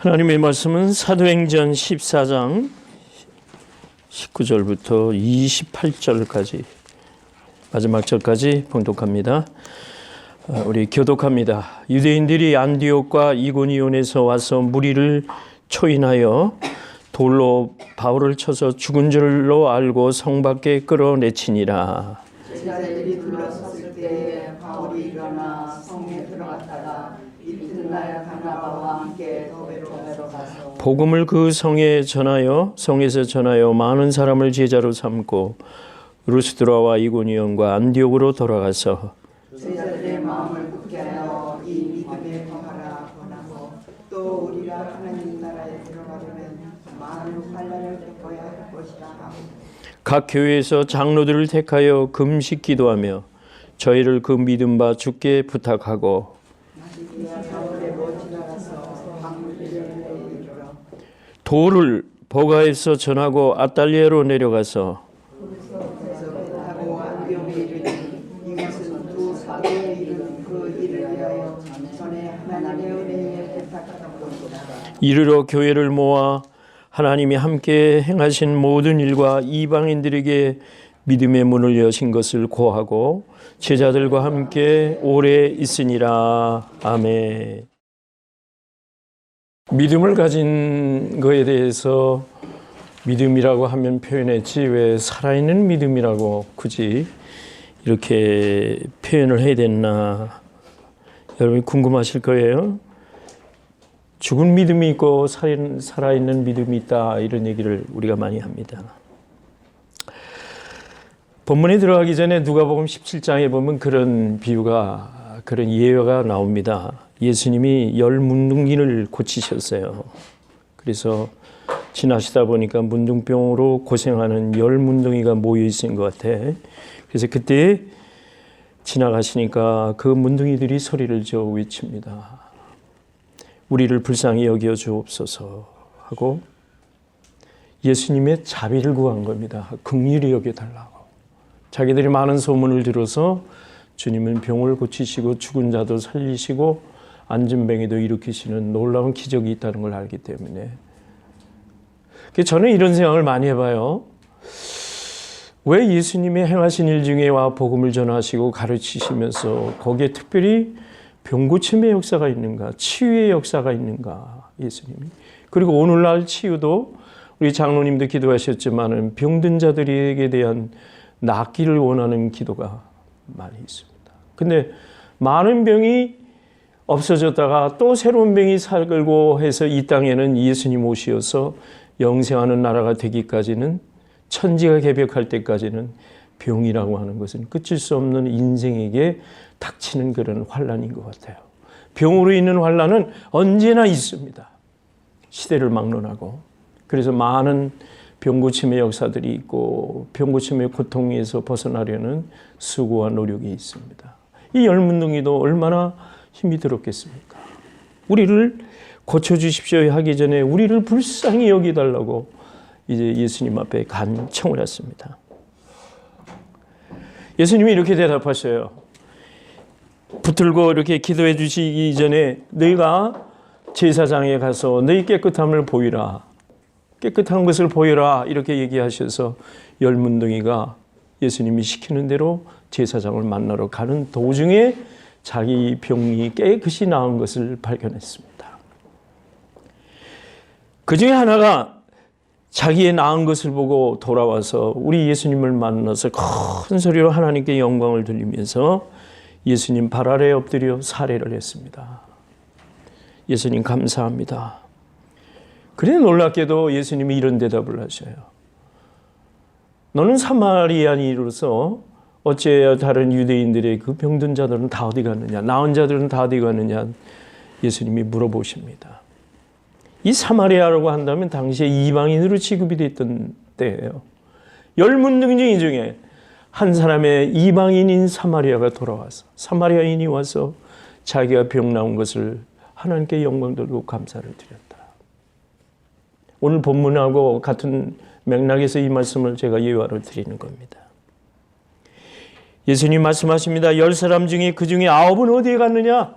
하나님의 말씀은 사도행전 14장 19절부터 28절까지 마지막 절까지 봉독합니다. 우리 교독합니다. 유대인들이 안디옥과 이고니온에서 와서 무리를 초인하여 돌로 바울을 쳐서 죽은 줄로 알고 성 밖에 끌어내치니라. 제자들이 둘러섰을 때 바울이 일어나 성에 들어갔다가 이튿날 바나바와 함께 더베로 가서 복음을 그 성에서 전하여 많은 사람을 제자로 삼고 루스드라와 이고니온과 안디옥으로 돌아가서 제자들의 마음을 굳게 하여 이 믿음에 거하라 권하고 또 우리가 하나님 나라에 들어가려면 많은 환난을 겪어야 할 것이라 하고 각 교회에서 장로들을 택하여 금식 기도하며 저희를 그 믿음 바 주께 부탁하고 돌을 보가에서 전하고 아달리아로 내려가서 이르러 교회를 모아 하나님이 함께 행하신 모든 일과 이방인들에게 믿음의 문을 여신 것을 고하고 제자들과 함께 오래 있으니라. 아멘. 믿음을 가진 것에 대해서 믿음이라고 하면 표현했지 왜 살아있는 믿음이라고 굳이 이렇게 표현을 해야 됐나 여러분 궁금하실 거예요. 죽은 믿음이 있고 살아있는 믿음이 있다 이런 얘기를 우리가 많이 합니다. 본문에 들어가기 전에 누가복음 17장에 보면 그런 비유가 그런 예화가 나옵니다. 예수님이 열 문둥이를 고치셨어요. 그래서 지나시다 보니까 문둥병으로 고생하는 열 문둥이가 모여 있는 것 같아. 그래서 그때 지나가시니까 그 문둥이들이 소리를 지어 외칩니다. 우리를 불쌍히 여겨 주옵소서 하고 예수님의 자비를 구한 겁니다. 긍휼히 여겨달라고. 자기들이 많은 소문을 들어서 주님은 병을 고치시고 죽은 자도 살리시고 안진뱅이도 일으키시는 놀라운 기적이 있다는 걸 알기 때문에 저는 이런 생각을 많이 해봐요. 왜 예수님의 행하신 일 중에 와 복음을 전하시고 가르치시면서 거기에 특별히 병고침의 역사가 있는가, 치유의 역사가 있는가, 예수님이. 그리고 오늘날 치유도 우리 장로님도 기도하셨지만은 병든 자들에게 대한 낫기를 원하는 기도가 많이 있습니다. 근데 많은 병이 없어졌다가 또 새로운 병이 살고 해서 이 땅에는 예수님 오시어서 영생하는 나라가 되기까지는 천지가 개벽할 때까지는 병이라고 하는 것은 끝일 수 없는 인생에게 닥치는 그런 환난인 것 같아요. 병으로 있는 환난은 언제나 있습니다. 시대를 막론하고. 그래서 많은 병고침의 역사들이 있고 병고침의 고통에서 벗어나려는 수고와 노력이 있습니다. 이 열문둥이도 얼마나 힘이 들었겠습니까? 우리를 고쳐주십시오 하기 전에 우리를 불쌍히 여기달라고 이제 예수님 앞에 간청을 했습니다. 예수님이 이렇게 대답하셔요. 붙들고 이렇게 기도해 주시기 전에 너희가 제사장에 가서 너희 깨끗함을 보이라. 깨끗한 것을 보여라. 이렇게 얘기하셔서 열문둥이가 예수님이 시키는 대로 제사장을 만나러 가는 도중에 자기 병이 깨끗이 나은 것을 발견했습니다. 그 중에 하나가 자기의 나은 것을 보고 돌아와서 우리 예수님을 만나서 큰 소리로 하나님께 영광을 돌리면서 예수님 발 아래에 엎드려 살해를 했습니다. 예수님 감사합니다. 그래 놀랍게도 예수님이 이런 대답을 하셔요. 너는 사마리아인으로서 어찌해야 다른 유대인들의 그 병든 자들은 다 어디 갔느냐, 나은 자들은 다 어디 갔느냐 예수님이 물어보십니다. 이 사마리아라고 한다면 당시에 이방인으로 취급이 됐던 때예요. 열 문둥이 중에 한 사람의 이방인인 사마리아가 돌아와서 사마리아인이 와서 자기가 병 나은 것을 하나님께 영광 돌리고 감사를 드렸다. 오늘 본문하고 같은 맥락에서 이 말씀을 제가 예화로 드리는 겁니다. 예수님 말씀하십니다. 10사람 중에 그 중에 9은 어디에 갔느냐?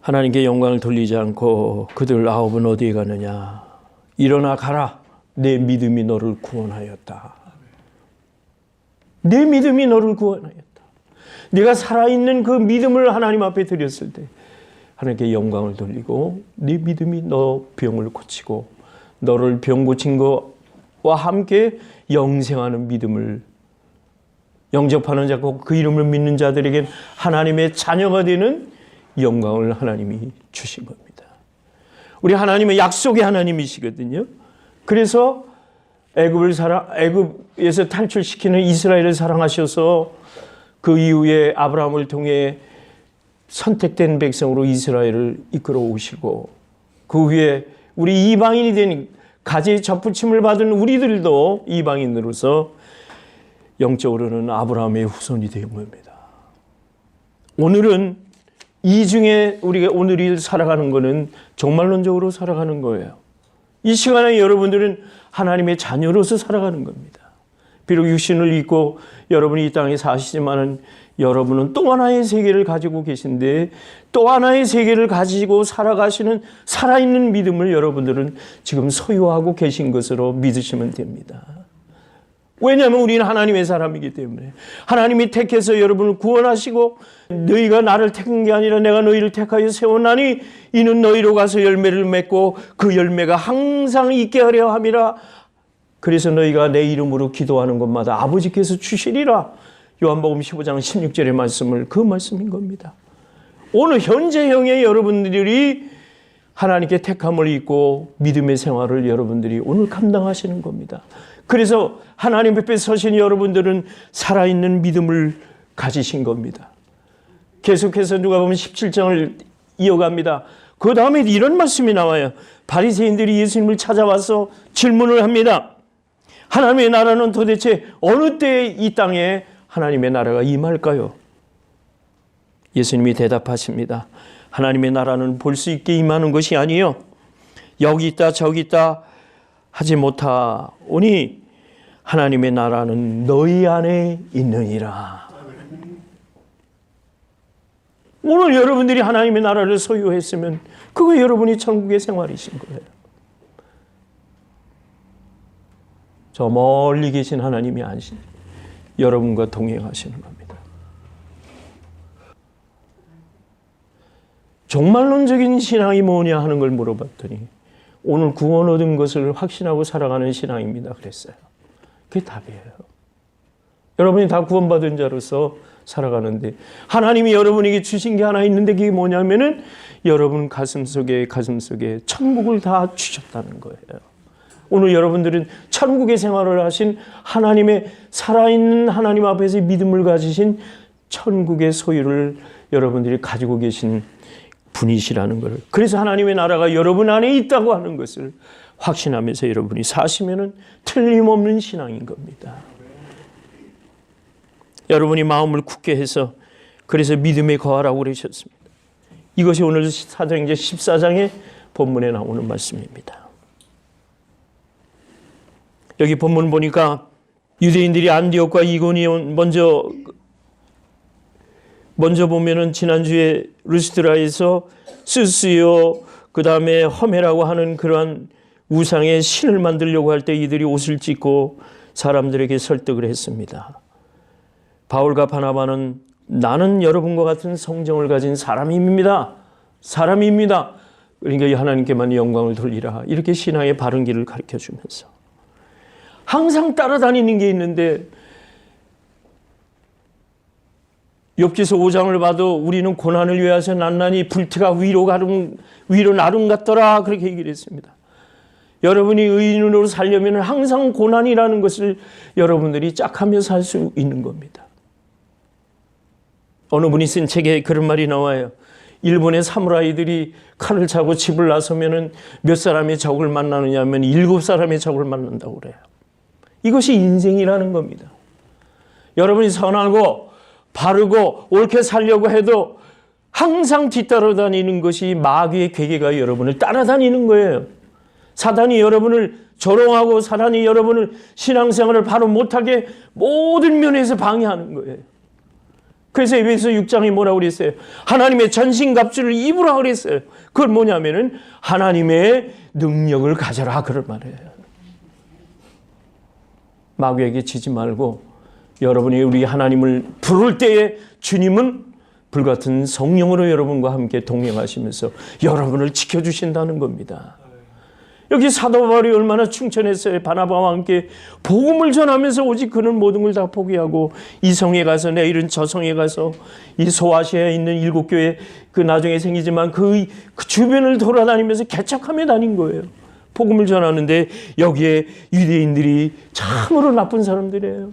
하나님께 영광을 돌리지 않고 그들 9은 어디에 가느냐? 일어나 가라. 내 믿음이 너를 구원하였다. 내 믿음이 너를 구원하였다. 네가 살아있는 그 믿음을 하나님 앞에 드렸을 때 하나님께 영광을 돌리고 네 믿음이 너 병을 고치고 너를 병 고친 것과 함께 영생하는 믿음을 영접하는 자고 그 이름을 믿는 자들에게 하나님의 자녀가 되는 영광을 하나님이 주신 겁니다. 우리 하나님은 약속의 하나님이시거든요. 그래서 애굽에서 탈출시키는 이스라엘을 사랑하셔서 그 이후에 아브라함을 통해 선택된 백성으로 이스라엘을 이끌어 오시고 그 후에 우리 이방인이 된 가지의 접붙임을 받은 우리들도 이방인으로서 영적으로는 아브라함의 후손이 된 겁니다. 오늘은 이 중에 우리가 오늘을 살아가는 것은 종말론적으로 살아가는 거예요. 이 시간에 여러분들은 하나님의 자녀로서 살아가는 겁니다. 비록 육신을 입고 여러분이 이 땅에 사시지만은 여러분은 또 하나의 세계를 가지고 계신데 또 하나의 세계를 가지고 살아가시는 살아있는 믿음을 여러분들은 지금 소유하고 계신 것으로 믿으시면 됩니다. 왜냐하면 우리는 하나님의 사람이기 때문에 하나님이 택해서 여러분을 구원하시고 너희가 나를 택한 게 아니라 내가 너희를 택하여 세웠나니 이는 너희로 가서 열매를 맺고 그 열매가 항상 있게 하려 함이라. 그래서 너희가 내 이름으로 기도하는 것마다 아버지께서 주시리라. 요한복음 15장 16절의 말씀을 그 말씀인 겁니다. 오늘 현재형의 여러분들이 하나님께 택함을 입고 믿음의 생활을 여러분들이 오늘 감당하시는 겁니다. 그래서 하나님 앞에 서신 여러분들은 살아있는 믿음을 가지신 겁니다. 계속해서 누가복음 17장을 이어갑니다. 그 다음에 이런 말씀이 나와요. 바리새인들이 예수님을 찾아와서 질문을 합니다. 하나님의 나라는 도대체 어느 때에 이 땅에 하나님의 나라가 임할까요? 예수님이 대답하십니다. 하나님의 나라는 볼 수 있게 임하는 것이 아니요 여기 있다 저기 있다 하지 못하오니 하나님의 나라는 너희 안에 있느니라. 오늘 여러분들이 하나님의 나라를 소유했으면 그거 여러분이 천국의 생활이신 거예요. 저 멀리 계신 하나님이 아니신 여러분과 동행하시는 겁니다. 종말론적인 신앙이 뭐냐 하는 걸 물어봤더니 오늘 구원 얻은 것을 확신하고 살아가는 신앙입니다. 그랬어요. 그게 답이에요. 여러분이 다 구원받은 자로서 살아가는데 하나님이 여러분에게 주신 게 하나 있는데 그게 뭐냐면은 여러분 가슴속에 천국을 다 주셨다는 거예요. 오늘 여러분들은 천국의 생활을 하신 하나님의 살아있는 하나님 앞에서 믿음을 가지신 천국의 소유를 여러분들이 가지고 계신 분이시라는 걸. 그래서 하나님의 나라가 여러분 안에 있다고 하는 것을 확신하면서 여러분이 사시면은 틀림없는 신앙인 겁니다. 여러분이 마음을 굳게 해서 그래서 믿음에 거하라고 그러셨습니다. 이것이 오늘 사도행전 14장의 본문에 나오는 말씀입니다. 여기 본문 보니까 유대인들이 안디옥과 이고니온 먼저 보면은 지난주에 루스드라에서 스스요 그 다음에 허메라고 하는 그러한 우상의 신을 만들려고 할 때 이들이 옷을 찢고 사람들에게 설득을 했습니다. 바울과 바나바는 나는 여러분과 같은 성정을 가진 사람입니다. 그러니까 하나님께만 영광을 돌리라. 이렇게 신앙의 바른 길을 가르쳐주면서 항상 따라다니는 게 있는데 욥기서 5장을 봐도 우리는 고난을 위하여 난나니 불태가 위로 나름 같더라 그렇게 얘기를 했습니다. 여러분이 의인으로 살려면 항상 고난이라는 것을 여러분들이 짝하며 살 수 있는 겁니다. 어느 분이 쓴 책에 그런 말이 나와요. 일본의 사무라이들이 칼을 차고 집을 나서면 몇 사람의 적을 만나느냐 하면 7사람의 적을 만난다고 그래요. 이것이 인생이라는 겁니다. 여러분이 선하고 바르고 옳게 살려고 해도 항상 뒤따라다니는 것이 마귀의 괴계가 여러분을 따라다니는 거예요. 사단이 여러분을 조롱하고 사단이 여러분을 신앙생활을 바로 못하게 모든 면에서 방해하는 거예요. 그래서 에베소 6장이 뭐라고 그랬어요? 하나님의 전신갑주를 입으라 그랬어요. 그건 뭐냐면은 하나님의 능력을 가져라 그런 말이에요. 마귀에게 지지 말고 여러분이 우리 하나님을 부를 때에 주님은 불같은 성령으로 여러분과 함께 동행하시면서 여러분을 지켜주신다는 겁니다. 여기 사도 바울이 얼마나 충천했어요. 바나바와 함께 복음을 전하면서 오직 그는 모든 걸 다 포기하고 이 성에 가서 내일은 저 성에 가서 이 소아시아에 있는 7교회 그 나중에 생기지만 그 주변을 돌아다니면서 개척하며 다닌 거예요. 복음을 전하는데 여기에 유대인들이 참으로 나쁜 사람들이에요.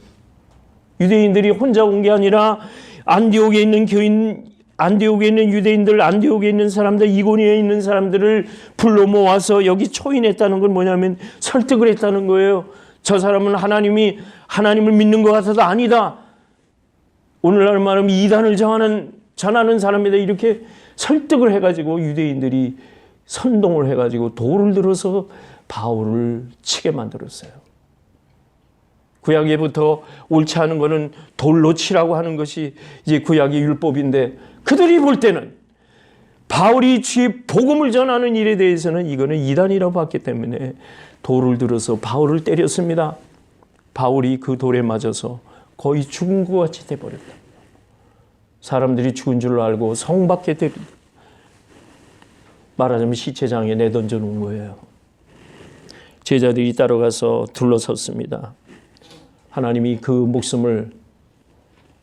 유대인들이 혼자 온 게 아니라 안디옥에 있는 교인, 안디옥에 있는 유대인들, 안디옥에 있는 사람들, 이고니에 있는 사람들을 불러 모아서 여기 초인했다는 건 뭐냐면 설득을 했다는 거예요. 저 사람은 하나님을 믿는 것 같아도 아니다. 오늘날 말하면 이단을 전하는 사람이다. 이렇게 설득을 해가지고 유대인들이 선동을 해가지고 돌을 들어서 바울을 치게 만들었어요. 구약에부터 옳지 않은 것은 돌로 치라고 하는 것이 이제 구약의 율법인데 그들이 볼 때는 바울이 주의 복음을 전하는 일에 대해서는 이거는 이단이라고 봤기 때문에 돌을 들어서 바울을 때렸습니다. 바울이 그 돌에 맞아서 거의 죽은 것 같이 돼버렸다. 사람들이 죽은 줄 알고 성 밖에 말하자면 시체장에 내던져 놓은 거예요. 제자들이 따라가서 둘러섰습니다. 하나님이 그 목숨을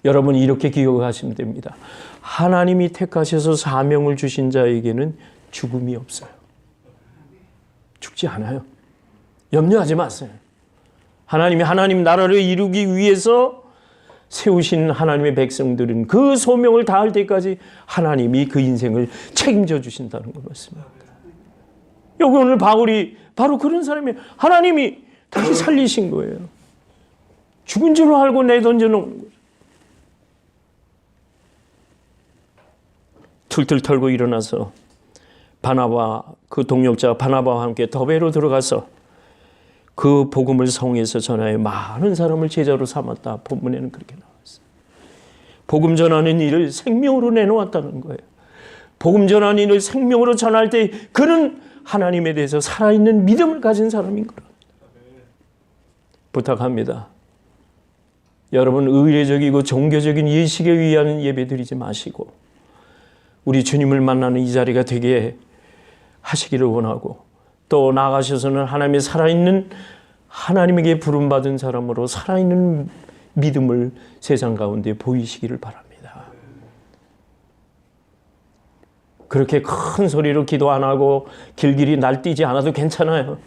여러분 이렇게 기억하시면 됩니다. 하나님이 택하셔서 사명을 주신 자에게는 죽음이 없어요. 죽지 않아요. 염려하지 마세요. 하나님이 하나님 나라를 이루기 위해서 세우신 하나님의 백성들은 그 소명을 다할 때까지 하나님이 그 인생을 책임져 주신다는 걸 말씀합니다. 여기 오늘 바울이 바로 그런 사람이에요. 하나님이 다시 살리신 거예요. 죽은 줄 알고 내던져 놓은 거예요. 툴툴 털고 일어나서 바나바 그 동역자 바나바와 함께 더베로 들어가서 그 복음을 성에서 전하여 많은 사람을 제자로 삼았다. 본문에는 그렇게 나왔어요. 복음 전하는 일을 생명으로 내놓았다는 거예요. 복음 전하는 일을 생명으로 전할 때 그는 하나님에 대해서 살아있는 믿음을 가진 사람인 거라. 부탁합니다. 여러분 의례적이고 종교적인 예식에 의한 예배 드리지 마시고 우리 주님을 만나는 이 자리가 되게 하시기를 원하고 또 나아가셔서는 하나님의 살아있는 하나님에게 부름받은 사람으로 살아있는 믿음을 세상 가운데 보이시기를 바랍니다. 그렇게 큰 소리로 기도 안 하고 길길이 날뛰지 않아도 괜찮아요.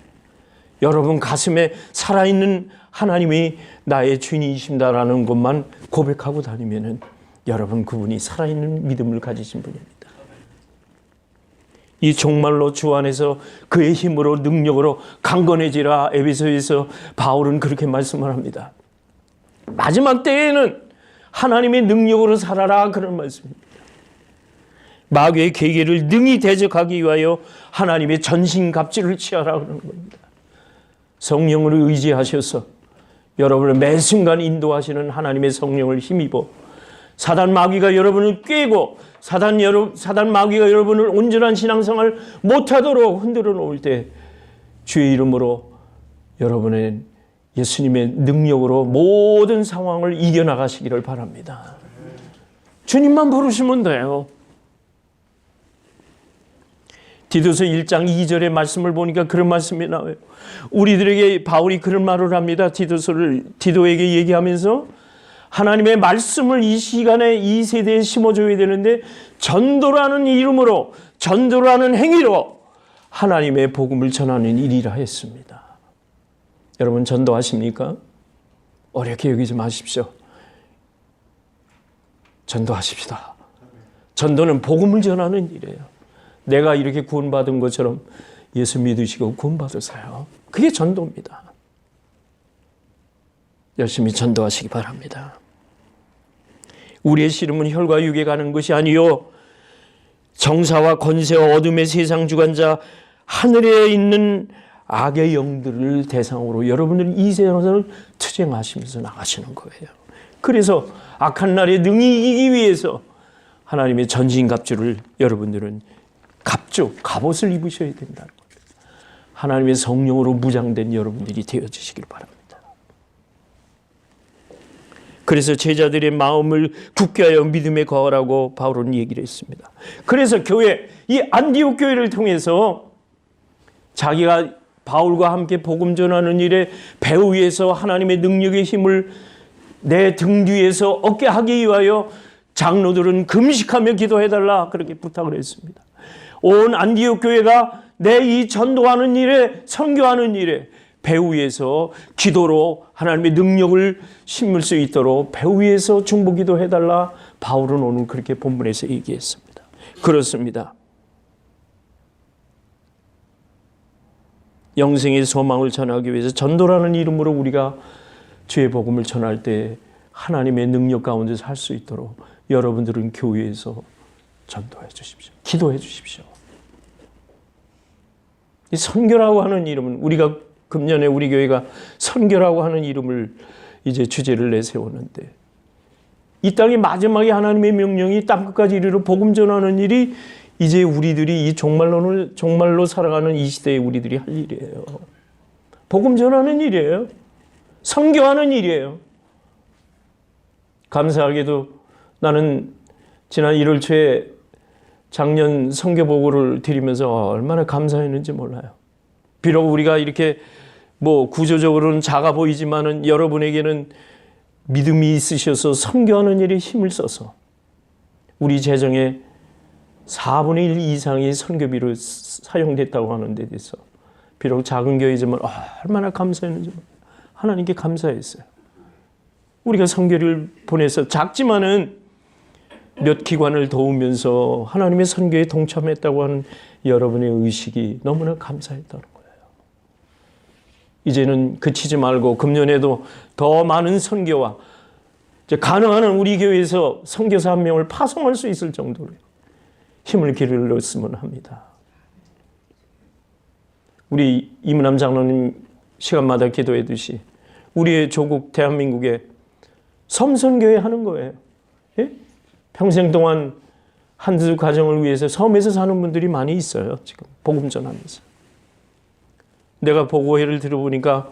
여러분 가슴에 살아있는 하나님이 나의 주인이십니다라는 것만 고백하고 다니면은 여러분 그분이 살아있는 믿음을 가지신 분입니다. 이 종말로 주 안에서 그의 힘으로 능력으로 강건해지라 에베소에서 바울은 그렇게 말씀을 합니다. 마지막 때에는 하나님의 능력으로 살아라 그런 말씀입니다. 마귀의 계계를 능히 대적하기 위하여 하나님의 전신갑주를 취하라 그러는 겁니다. 성령을 의지하셔서 여러분을 매 순간 인도하시는 하나님의 성령을 힘입어 사단 마귀가 여러분을 꿰고 사단 마귀가 여러분을 온전한 신앙생활 못하도록 흔들어 놓을 때 주의 이름으로 여러분의 예수님의 능력으로 모든 상황을 이겨나가시기를 바랍니다. 주님만 부르시면 돼요. 디도서 1장 2절의 말씀을 보니까 그런 말씀이 나와요. 우리들에게 바울이 그런 말을 합니다. 디도에게 얘기하면서 하나님의 말씀을 이 시간에 이 세대에 심어줘야 되는데 전도라는 이름으로 전도라는 행위로 하나님의 복음을 전하는 일이라 했습니다. 여러분 전도하십니까? 어렵게 여기지 마십시오. 전도하십시다. 전도는 복음을 전하는 일이에요. 내가 이렇게 구원받은 것처럼 예수 믿으시고 구원받으세요. 그게 전도입니다. 열심히 전도하시기 바랍니다. 우리의 씨름은 혈과 육에 가는 것이 아니요 정사와 권세와 어둠의 세상 주관자 하늘에 있는 악의 영들을 대상으로 여러분들 이 세상을 투쟁하시면서 나가시는 거예요. 그래서 악한 날에 능히 이기기 위해서 하나님의 전신갑주를 여러분들은 갑옷을 입으셔야 된다는 겁니다. 하나님의 성령으로 무장된 여러분들이 되어주시길 바랍니다. 그래서 제자들의 마음을 굳게 하여 믿음에 거하라고 바울은 얘기를 했습니다. 그래서 이 안디옥 교회를 통해서 자기가 바울과 함께 복음 전하는 일에 배후 위에서 하나님의 능력의 힘을 내 등 뒤에서 얻게 하기 위하여 장로들은 금식하며 기도해달라 그렇게 부탁을 했습니다. 온 안디옥 교회가 내 이 전도하는 일에 선교하는 일에 배후 위에서 기도로 하나님의 능력을 심을 수 있도록 배후 위에서 중보기도 해달라 바울은 오늘 그렇게 본문에서 얘기했습니다. 그렇습니다. 영생의 소망을 전하기 위해서 전도라는 이름으로 우리가 주의 복음을 전할 때 하나님의 능력 가운데서 할 수 있도록 여러분들은 교회에서 전도해 주십시오. 기도해 주십시오. 이 선교라고 하는 이름은 우리가 금년에 우리 교회가 선교라고 하는 이름을 이제 주제를 내세웠는데 이 땅의 마지막에 하나님의 명령이 땅끝까지 이르러 복음 전하는 일이 이제 우리들이 이 종말로 살아가는 이 시대에 우리들이 할 일이에요. 복음 전하는 일이에요. 선교하는 일이에요. 감사하게도 나는 지난 1월 초에 작년 선교 보고를 드리면서 얼마나 감사했는지 몰라요. 비록 우리가 이렇게 구조적으로는 작아 보이지만은 여러분에게는 믿음이 있으셔서 선교하는 일에 힘을 써서 우리 재정의 4분의 1 이상이 선교비로 사용됐다고 하는 데 대해서 비록 작은 교회지만 얼마나 감사했는지 몰라요. 하나님께 감사했어요. 우리가 선교를 보내서 작지만은 몇 기관을 도우면서 하나님의 선교에 동참했다고 하는 여러분의 의식이 너무나 감사했다는 거예요. 이제는 그치지 말고 금년에도 더 많은 선교와 가능한 한 우리 교회에서 선교사 한 명을 파송할 수 있을 정도로 힘을 기울였으면 합니다. 우리 이문남 장로님 시간마다 기도했듯이 우리의 조국 대한민국에 섬선교회 하는 거예요. 예? 평생 동안 한두 가정을 위해서 섬에서 사는 분들이 많이 있어요. 지금 복음 전하면서. 내가 보고회를 들어보니까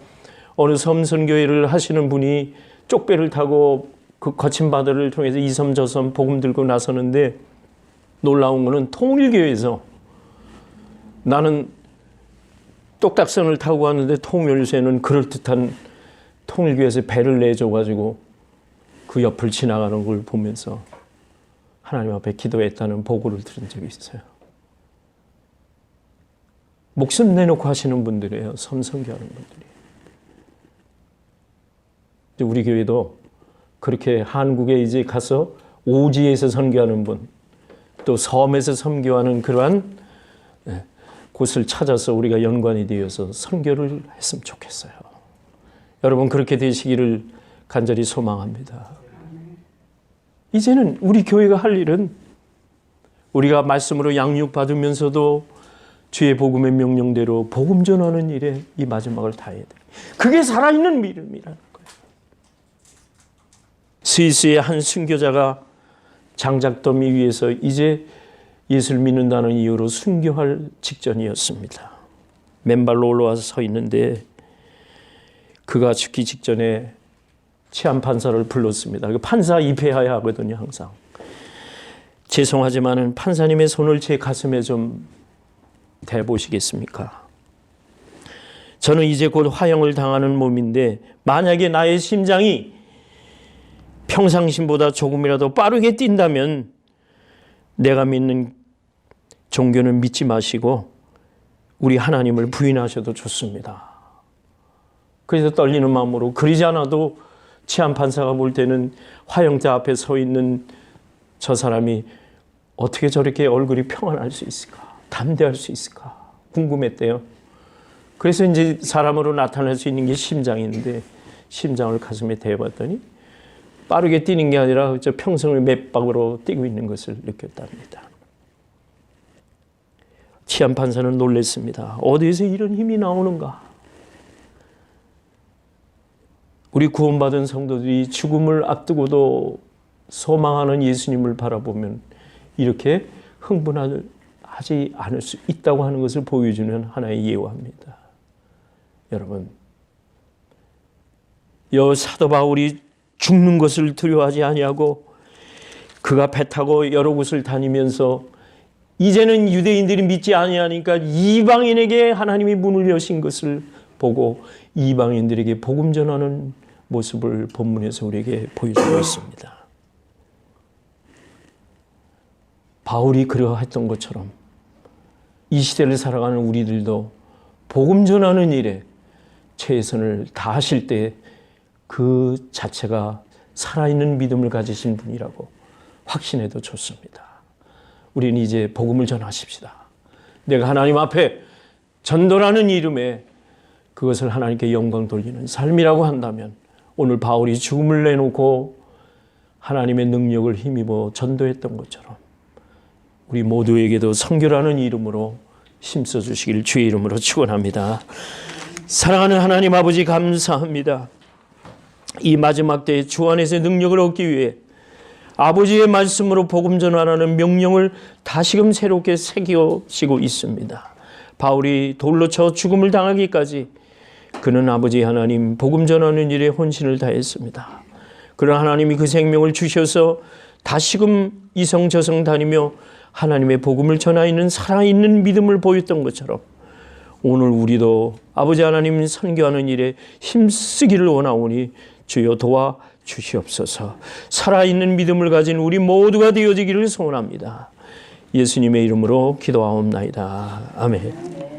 어느 섬선교회를 하시는 분이 쪽배를 타고 그 거친 바다를 통해서 이 섬 저 섬 복음 들고 나서는데 놀라운 거는 통일교회에서 나는 똑딱선을 타고 왔는데 통일교회는 그럴듯한 통일교회에서 배를 내줘가지고 그 옆을 지나가는 걸 보면서 하나님 앞에 기도했다는 보고를 들은 적이 있어요. 목숨 내놓고 하시는 분들이에요. 섬선교하는 분들이. 우리 교회도 그렇게 한국에 이제 가서 오지에서 선교하는 분, 또 섬에서 선교하는 그러한 곳을 찾아서 우리가 연관이 되어서 선교를 했으면 좋겠어요. 여러분 그렇게 되시기를 간절히 소망합니다. 이제는 우리 교회가 할 일은 우리가 말씀으로 양육받으면서도 주의 복음의 명령대로 복음 전하는 일에 이 마지막을 다해야 돼. 그게 살아있는 믿음이라는 거예요. 스위스의 한 순교자가 장작더미 위에서 이제 예수를 믿는다는 이유로 순교할 직전이었습니다. 맨발로 올라와서 서 있는데 그가 죽기 직전에 치안판사를 불렀습니다. 판사 입회해야 하거든요, 항상. 죄송하지만 판사님의 손을 제 가슴에 좀 대보시겠습니까? 저는 이제 곧 화형을 당하는 몸인데 만약에 나의 심장이 평상심보다 조금이라도 빠르게 뛴다면 내가 믿는 종교는 믿지 마시고 우리 하나님을 부인하셔도 좋습니다. 그래서 떨리는 마음으로 그러지 않아도 치안판사가 볼 때는 화형대 앞에 서 있는 저 사람이 어떻게 저렇게 얼굴이 평안할 수 있을까? 담대할 수 있을까? 궁금했대요. 그래서 이제 사람으로 나타날 수 있는 게 심장인데 심장을 가슴에 대봤더니 빠르게 뛰는 게 아니라 저 평생을 맥박으로 뛰고 있는 것을 느꼈답니다. 치안판사는 놀랐습니다. 어디에서 이런 힘이 나오는가? 우리 구원받은 성도들이 죽음을 앞두고도 소망하는 예수님을 바라보면 이렇게 흥분하지 않을 수 있다고 하는 것을 보여주는 하나의 예화입니다. 여러분, 사도 바울이 죽는 것을 두려워하지 아니하고 그가 배 타고 여러 곳을 다니면서 이제는 유대인들이 믿지 아니하니까 이방인에게 하나님이 문을 여신 것을 보고 이방인들에게 복음 전하는 모습을 본문에서 우리에게 보여주고 있습니다. 바울이 그러했던 것처럼 이 시대를 살아가는 우리들도 복음 전하는 일에 최선을 다하실 때 그 자체가 살아있는 믿음을 가지신 분이라고 확신해도 좋습니다. 우리는 이제 복음을 전하십시다. 내가 하나님 앞에 전도라는 이름에 그것을 하나님께 영광 돌리는 삶이라고 한다면 오늘 바울이 죽음을 내놓고 하나님의 능력을 힘입어 전도했던 것처럼 우리 모두에게도 선교라는 이름으로 힘써 주시길 주의 이름으로 축원합니다. 사랑하는 하나님 아버지 감사합니다. 이 마지막 때에 주 안에서 능력을 얻기 위해 아버지의 말씀으로 복음 전하라는 명령을 다시금 새롭게 새기시고 있습니다. 바울이 돌로 쳐 죽음을 당하기까지 그는 아버지 하나님 복음 전하는 일에 혼신을 다했습니다. 그러나 하나님이 그 생명을 주셔서 다시금 이성저성 다니며 하나님의 복음을 전하는 살아있는 믿음을 보였던 것처럼 오늘 우리도 아버지 하나님 선교하는 일에 힘쓰기를 원하오니 주여 도와 주시옵소서. 살아있는 믿음을 가진 우리 모두가 되어지기를 소원합니다. 예수님의 이름으로 기도하옵나이다. 아멘.